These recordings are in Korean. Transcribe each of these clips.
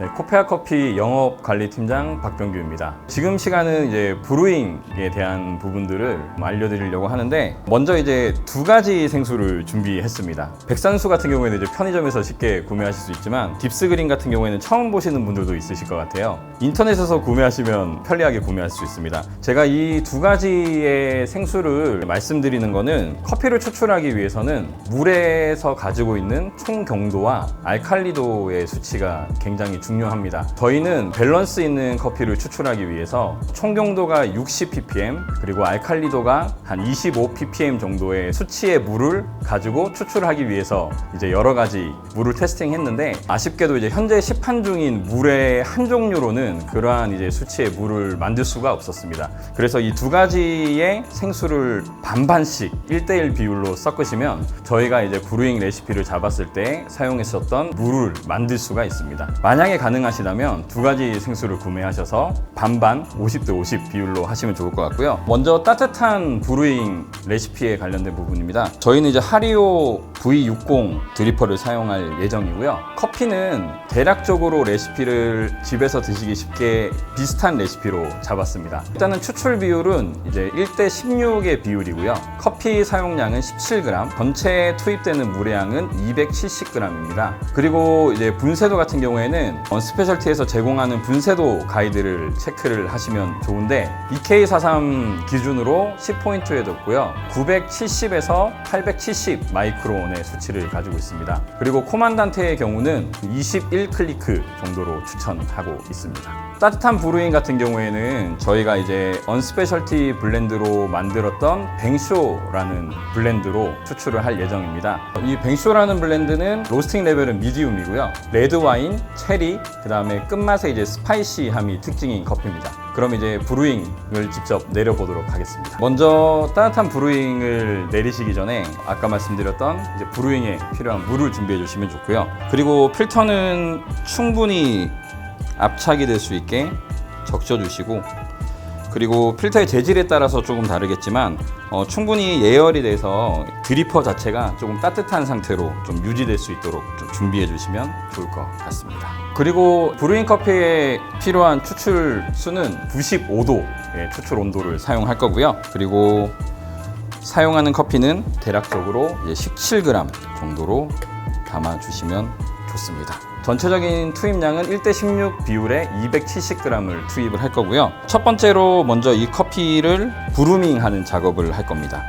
네, 코페아 커피 영업관리팀장 박병규입니다. 지금 시간은 이제 브루잉에 대한 부분들을 알려드리려고 하는데, 먼저 이제 두 가지 생수를 준비했습니다. 백산수 같은 경우에는 이제 편의점에서 쉽게 구매하실 수 있지만, 딥스그린 같은 경우에는 처음 보시는 분들도 있으실 것 같아요. 인터넷에서 구매하시면 편리하게 구매할 수 있습니다. 제가 이 두 가지의 생수를 말씀드리는 거는, 커피를 추출하기 위해서는 물에서 가지고 있는 총 경도와 알칼리도의 수치가 굉장히 중요합니다. 저희는 밸런스 있는 커피를 추출하기 위해서 총 경도가 60 ppm 그리고 알칼리도가 한 25 ppm 정도의 수치의 물을 가지고 추출하기 위해서 이제 여러 가지 물을 테스팅했는데, 아쉽게도 이제 현재 시판 중인 물의 한 종류로는 그러한 이제 수치의 물을 만들 수가 없었습니다. 그래서 이 두 가지의 생수를 반반씩 1:1 비율로 섞으시면 저희가 이제 브루잉 레시피를 잡았을 때 사용했었던 물을 만들 수가 있습니다. 만약에 가능하시다면 두 가지 생수를 구매하셔서 반반 50:50 비율로 하시면 좋을 것 같고요. 먼저 따뜻한 브루잉 레시피에 관련된 부분입니다. 저희는 이제 하리오 V60 드리퍼를 사용할 예정이고요. 커피는 대략적으로 레시피를 집에서 드시기 쉽게 비슷한 레시피로 잡았습니다. 일단은 추출 비율은 이제 1:16의 비율이고요. 커피 사용량은 17g, 전체에 투입되는 물의 양은 270g입니다. 그리고 이제 분쇄도 같은 경우에는 언스페셜티에서 제공하는 분쇄도 가이드를 체크를 하시면 좋은데, EK43 기준으로 10포인트에 뒀고요. 970에서 870 마이크로온의 수치를 가지고 있습니다. 그리고 코만단테의 경우는 21클리크 정도로 추천하고 있습니다. 따뜻한 브루잉 같은 경우에는 저희가 이제 언스페셜티 블렌드로 만들었던 뱅쇼라는 블렌드로 추출을 할 예정입니다. 이 뱅쇼라는 블렌드는 로스팅 레벨은 미디움이고요. 레드 와인, 체리, 그 다음에 끝맛에 이제 스파이시함이 특징인 커피입니다. 그럼 이제 브루잉을 직접 내려보도록 하겠습니다. 먼저 따뜻한 브루잉을 내리시기 전에 아까 말씀드렸던 이제 브루잉에 필요한 물을 준비해 주시면 좋고요. 그리고 필터는 충분히 압착이 될 수 있게 적셔 주시고, 그리고 필터의 재질에 따라서 조금 다르겠지만 충분히 예열이 돼서 드리퍼 자체가 조금 따뜻한 상태로 좀 유지될 수 있도록 좀 준비해 주시면 좋을 것 같습니다. 그리고 브루잉 커피에 필요한 추출 수는 95도의 추출 온도를 사용할 거고요. 그리고 사용하는 커피는 대략적으로 17g 정도로 담아 주시면 좋습니다. 전체적인 투입량은 1:16 비율에 270g을 투입을 할 거고요. 첫 번째로 먼저 이 커피를 브루밍 하는 작업을 할 겁니다.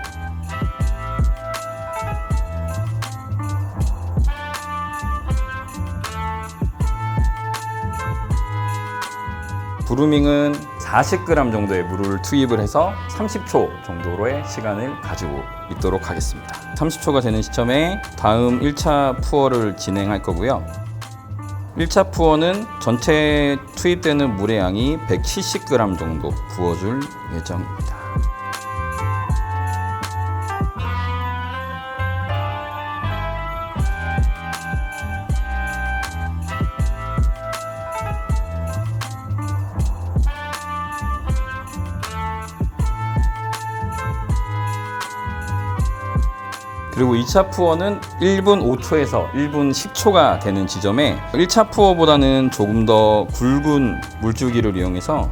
브루밍은 40g 정도의 물을 투입을 해서 30초 정도로의 시간을 가지고 있도록 하겠습니다. 30초가 되는 시점에 다음 1차 푸어를 진행할 거고요. 1차 푸어는 전체 투입되는 물의 양이 170g 정도 부어줄 예정입니다. 그리고 2차 푸어는 1분 5초에서 1분 10초가 되는 지점에 1차 푸어보다는 조금 더 굵은 물줄기를 이용해서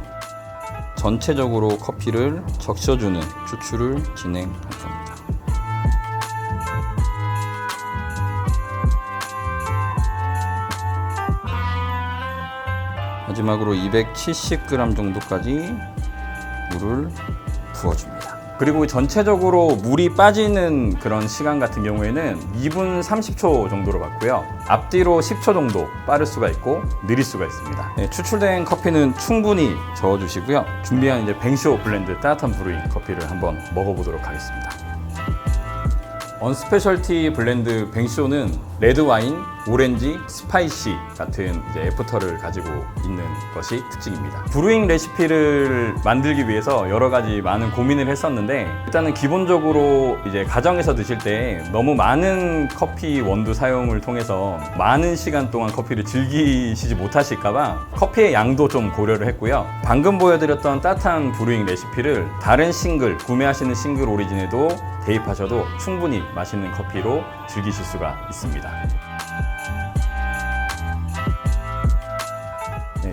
전체적으로 커피를 적셔주는 추출을 진행할 겁니다. 마지막으로 270g 정도까지 물을 부어줍니다. 그리고 전체적으로 물이 빠지는 그런 시간 같은 경우에는 2분 30초 정도로 봤고요. 앞뒤로 10초 정도 빠를 수가 있고 느릴 수가 있습니다. 네, 추출된 커피는 충분히 저어주시고요. 준비한 이제 뱅쇼 블렌드 따뜻한 브루잉 커피를 한번 먹어보도록 하겠습니다. 언스페셜티 블렌드 뱅쇼는 레드 와인, 오렌지, 스파이시 같은 이제 애프터를 가지고 있는 것이 특징입니다. 브루잉 레시피를 만들기 위해서 여러 가지 많은 고민을 했었는데, 일단은 기본적으로 이제 가정에서 드실 때 너무 많은 커피 원두 사용을 통해서 많은 시간 동안 커피를 즐기시지 못하실까봐 커피의 양도 좀 고려를 했고요. 방금 보여드렸던 따뜻한 브루잉 레시피를 다른 싱글, 구매하시는 싱글 오리진에도 대입하셔도 충분히 맛있는 커피로 즐기실 수가 있습니다.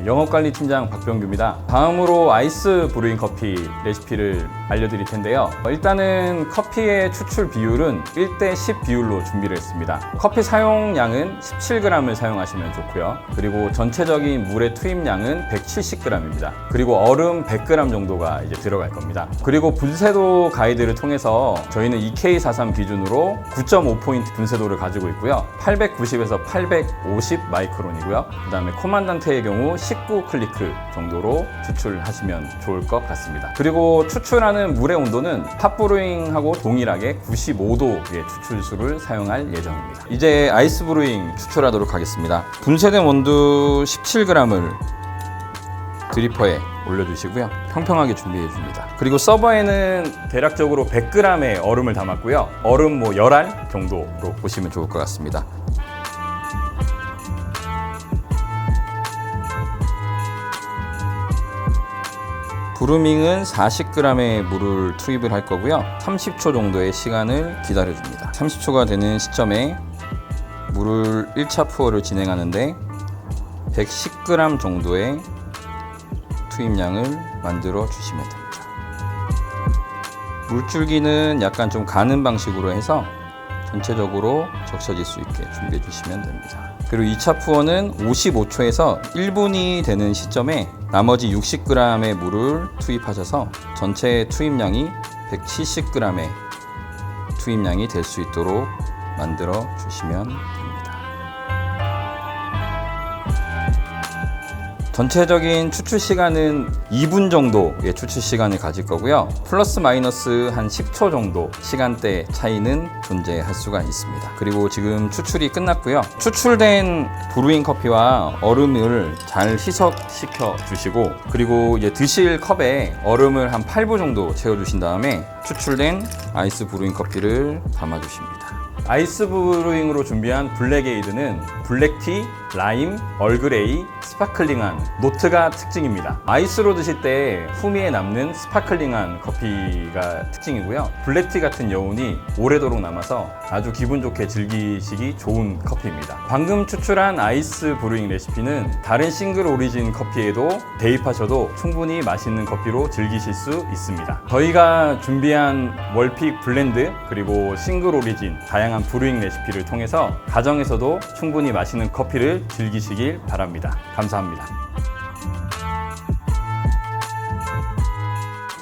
영업관리팀장 박병규입니다. 다음으로 아이스 브루잉 커피 레시피를 알려드릴 텐데요. 일단은 커피의 추출 비율은 1대10 비율로 준비를 했습니다. 커피 사용량은 17g을 사용하시면 좋고요. 그리고 전체적인 물의 투입량은 170g입니다. 그리고 얼음 100g 정도가 이제 들어갈 겁니다. 그리고 분쇄도 가이드를 통해서 저희는 EK43 기준으로 9.5포인트 분쇄도를 가지고 있고요. 890에서 850 마이크론이고요. 그 다음에 코만단테의 경우 19클리크 정도로 추출하시면 좋을 것 같습니다. 그리고 추출하는 물의 온도는 팝브루잉하고 동일하게 95도의 추출수를 사용할 예정입니다. 이제 아이스 브루잉 추출하도록 하겠습니다. 분쇄된 원두 17g을 드리퍼에 올려주시고요. 평평하게 준비해 줍니다. 그리고 서버에는 대략적으로 100g의 얼음을 담았고요. 얼음 10알 정도로 보시면 좋을 것 같습니다. 브루밍은 40g의 물을 투입을 할 거고요. 30초 정도의 시간을 기다려 줍니다. 30초가 되는 시점에 물을 1차 푸어를 진행하는데 110g 정도의 투입량을 만들어 주시면 됩니다. 물줄기는 약간 좀 가는 방식으로 해서 전체적으로 적셔질 수 있게 준비해 주시면 됩니다. 그리고 2차 푸어는 55초에서 1분이 되는 시점에 나머지 60g의 물을 투입하셔서 전체 투입량이 170g의 투입량이 될 수 있도록 만들어 주시면 됩니다. 전체적인 추출 시간은 2분 정도의 추출 시간을 가질 거고요. 플러스 마이너스 한 10초 정도 시간대 차이는 존재할 수가 있습니다. 그리고 지금 추출이 끝났고요. 추출된 브루잉 커피와 얼음을 잘 희석시켜 주시고, 그리고 이제 드실 컵에 얼음을 한 8부 정도 채워 주신 다음에 추출된 아이스 브루잉 커피를 담아 주십니다. 아이스 브루잉으로 준비한 블랙에이드는 블랙티, 라임, 얼그레이, 스파클링한 노트가 특징입니다. 아이스로 드실 때 후미에 남는 스파클링한 커피가 특징이고요. 블랙티 같은 여운이 오래도록 남아서 아주 기분 좋게 즐기시기 좋은 커피입니다. 방금 추출한 아이스 브루잉 레시피는 다른 싱글 오리진 커피에도 대입하셔도 충분히 맛있는 커피로 즐기실 수 있습니다. 저희가 준비한 월픽 블렌드 그리고 싱글 오리진 다양한 브루잉 레시피를 통해서 가정에서도 충분히 맛있는 커피를 즐기시길 바랍니다. 감사합니다.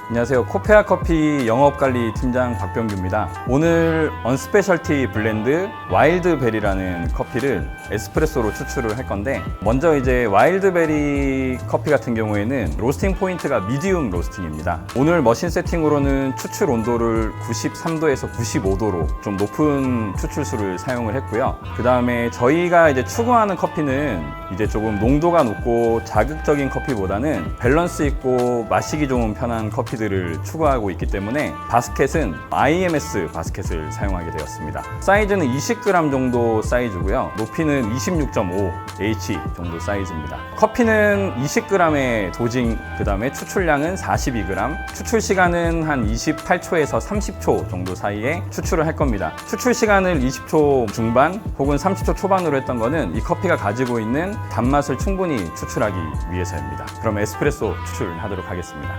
안녕하세요. 코페아 커피 영업관리 팀장 박병규입니다. 오늘 언스페셜티 블렌드 와일드베리라는 커피를 에스프레소로 추출을 할 건데, 먼저 이제 와일드베리 커피 같은 경우에는 로스팅 포인트가 미디움 로스팅입니다. 오늘 머신 세팅으로는 추출 온도를 93도에서 95도로 좀 높은 추출수를 사용을 했고요. 그 다음에 저희가 이제 추구하는 커피는 이제 조금 농도가 높고 자극적인 커피보다는 밸런스 있고 마시기 좋은 편한 커피들을 추구하고 있기 때문에 바스켓은 IMS 바스켓을 사용하게 되었습니다. 사이즈는 20g 정도 사이즈고요. 높이는 26.5H 정도 사이즈입니다. 커피는 20g의 도징, 그 다음에 추출량은 42g, 추출 시간은 한 28초에서 30초 정도 사이에 추출을 할 겁니다. 추출 시간을 20초 중반 혹은 30초 초반으로 했던 거는 이 커피가 가지고 있는 단맛을 충분히 추출하기 위해서입니다. 그럼 에스프레소 추출하도록 하겠습니다.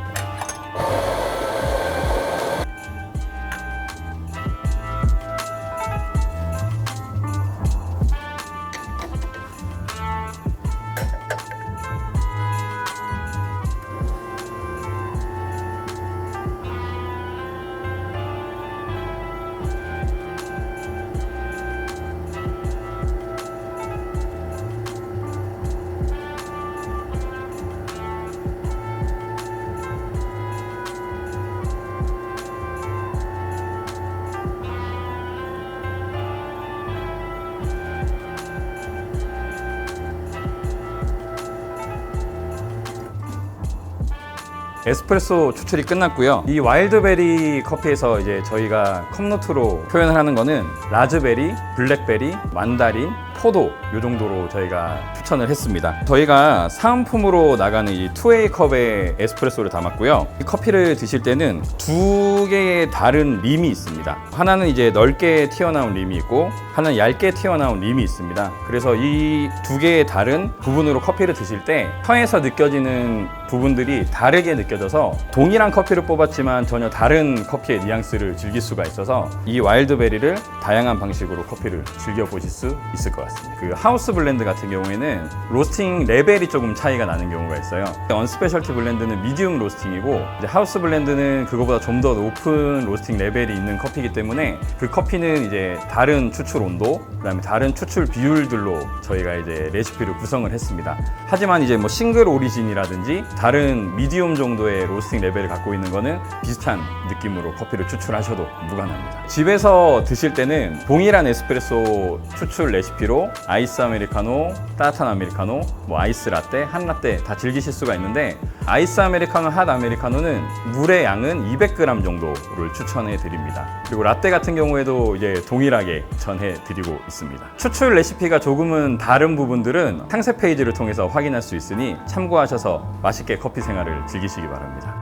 에스프레소 추출이 끝났고요. 이 와일드베리 커피에서 이제 저희가 컵노트로 표현을 하는 거는 라즈베리, 블랙베리, 만다린, 포도 요 정도로 저희가 추천을 했습니다. 저희가 사은품으로 나가는 이 2A 컵에 에스프레소를 담았고요. 이 커피를 드실 때는 두 개의 다른 림이 있습니다. 하나는 이제 넓게 튀어나온 림이 있고 하나는 얇게 튀어나온 림이 있습니다. 그래서 이 두 개의 다른 부분으로 커피를 드실 때 혀에서 느껴지는 부분들이 다르게 느껴져서 동일한 커피를 뽑았지만 전혀 다른 커피의 뉘앙스를 즐길 수가 있어서 이 와일드베리를 다양한 방식으로 커피를 즐겨보실 수 있을 것 같습니다. 그 하우스 블렌드 같은 경우에는 로스팅 레벨이 조금 차이가 나는 경우가 있어요. 언스페셜티 블렌드는 미디움 로스팅이고 이제 하우스 블렌드는 그거보다 좀 더 높은 로스팅 레벨이 있는 커피이기 때문에 그 커피는 이제 다른 추출 온도, 그다음에 다른 추출 비율들로 저희가 이제 레시피를 구성을 했습니다. 하지만 이제 뭐 싱글 오리진이라든지 다른 미디움 정도의 로스팅 레벨을 갖고 있는 거는 비슷한 느낌으로 커피를 추출하셔도 무관합니다. 집에서 드실 때는 동일한 에스프레소 추출 레시피로 아이스 아메리카노, 따뜻한 아메리카노, 뭐 아이스 라떼, 한 라떼 다 즐기실 수가 있는데 아이스 아메리카노, 핫 아메리카노는 물의 양은 200g 정도를 추천해 드립니다. 그리고 라떼 같은 경우에도 이제 동일하게 전해 드리고 있습니다. 추출 레시피가 조금은 다른 부분들은 상세 페이지를 통해서 확인할 수 있으니 참고하셔서 맛있게 커피 생활을 즐기시기 바랍니다.